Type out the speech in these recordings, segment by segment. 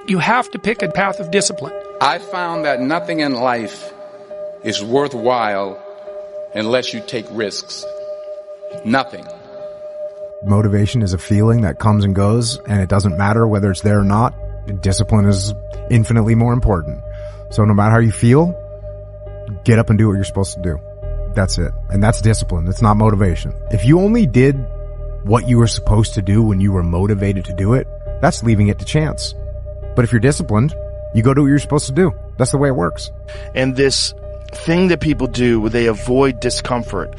You have to pick a path of discipline. I found that nothing in life is worthwhile unless you take risks. Nothing. Motivation is a feeling that comes and goes, and it doesn't matter whether it's there or not. Discipline is infinitely more important. So no matter how you feel, get up and do what you're supposed to do. That's it. And that's discipline. It's not motivation. If you only did what you were supposed to do when you were motivated to do it, that's leaving it to chance. But if you're disciplined, you go do what you're supposed to do. That's the way it works. And this thing that people do where they avoid discomfort,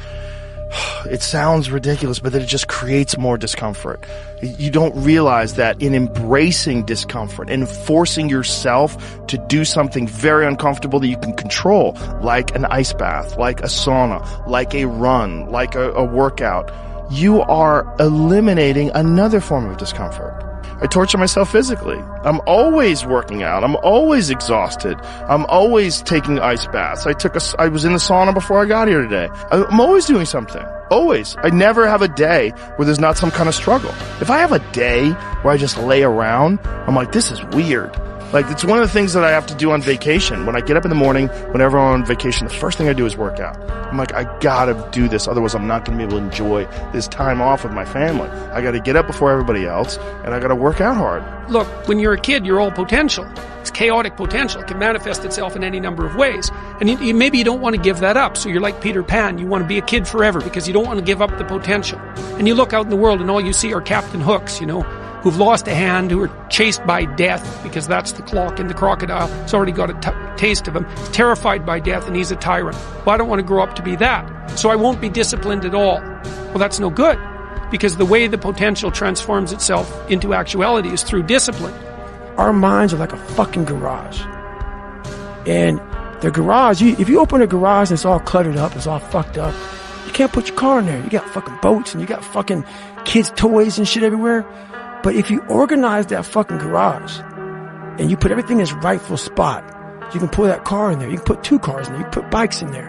it sounds ridiculous, but that it just creates more discomfort. You don't realize that in embracing discomfort and forcing yourself to do something very uncomfortable that you can control, like an ice bath, like a sauna, like a run, like a workout, you are eliminating another form of discomfort. I torture myself physically. I'm always working out. I'm always exhausted. I'm always taking ice baths. I was in the sauna before I got here today. I'm always doing something. Always. I never have a day where there's not some kind of struggle. If I have a day where I just lay around, I'm like, this is weird. Like, it's one of the things that I have to do on vacation. When I get up in the morning, whenever I'm on vacation, the first thing I do is work out. I'm like, I gotta do this, otherwise I'm not gonna be able to enjoy this time off with my family. I gotta get up before everybody else, and I gotta work out hard. Look, when you're a kid, you're all potential. It's chaotic potential. It can manifest itself in any number of ways. And maybe you don't want to give that up. So you're like Peter Pan. You want to be a kid forever because you don't want to give up the potential. And you look out in the world and all you see are Captain Hooks, who've lost a hand, who are chased by death because that's the clock in the crocodile. It's already got a taste of him. He's terrified by death and he's a tyrant. Well, I don't want to grow up to be that. So I won't be disciplined at all. Well, that's no good because the way the potential transforms itself into actuality is through discipline. Our minds are like a fucking garage. And the garage, if you open a garage and it's all cluttered up, it's all fucked up, you can't put your car in there. You got fucking boats and you got fucking kids' toys and shit everywhere. But if you organize that fucking garage and you put everything in its rightful spot, you can pull that car in there. You can put two cars in there. You can put bikes in there.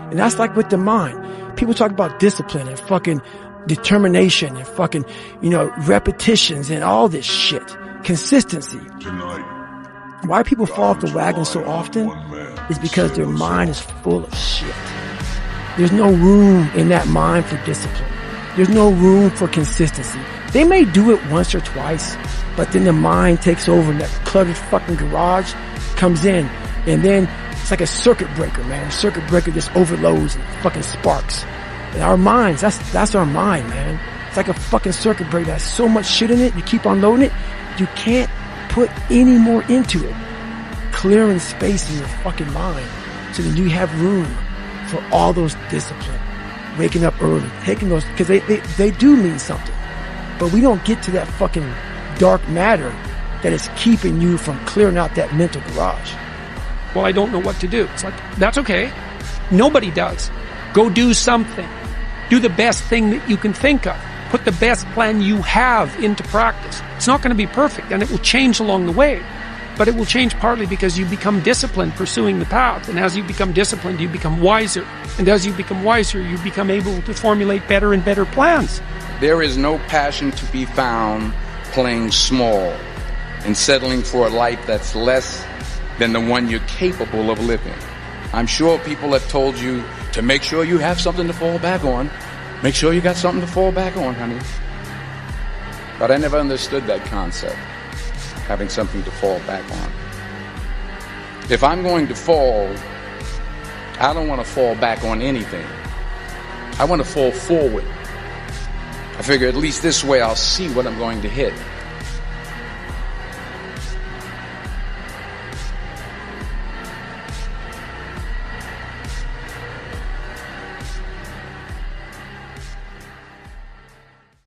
And that's like with the mind. People talk about discipline and fucking determination and fucking, repetitions and all this shit. Consistency. Why people fall off the wagon so often is because their mind is full of shit. There's no room in that mind for discipline. There's no room for consistency. They may do it once or twice, but then the mind takes over and that cluttered fucking garage comes in, and then it's like a circuit breaker, man. A circuit breaker just overloads and fucking sparks. And our minds, that's our mind, man. It's like a fucking circuit breaker that has so much shit in it, you keep on loading it, you can't put any more into it. Clearing space in your fucking mind so that you have room for all those discipline. Waking up early, taking those, because they do mean something. But we don't get to that fucking dark matter that is keeping you from clearing out that mental garage. Well, I don't know what to do. It's like, that's okay. Nobody does. Go do something. Do the best thing that you can think of. Put the best plan you have into practice. It's not going to be perfect, and it will change along the way. But it will change partly because you become disciplined pursuing the path. And as you become disciplined, you become wiser. And as you become wiser, you become able to formulate better and better plans. There is no passion to be found playing small and settling for a life that's less than the one you're capable of living. I'm sure people have told you to make sure you have something to fall back on. Make sure you got something to fall back on, honey. But I never understood that concept, having something to fall back on. If I'm going to fall, I don't want to fall back on anything. I want to fall forward. I figure at least this way I'll see what I'm going to hit.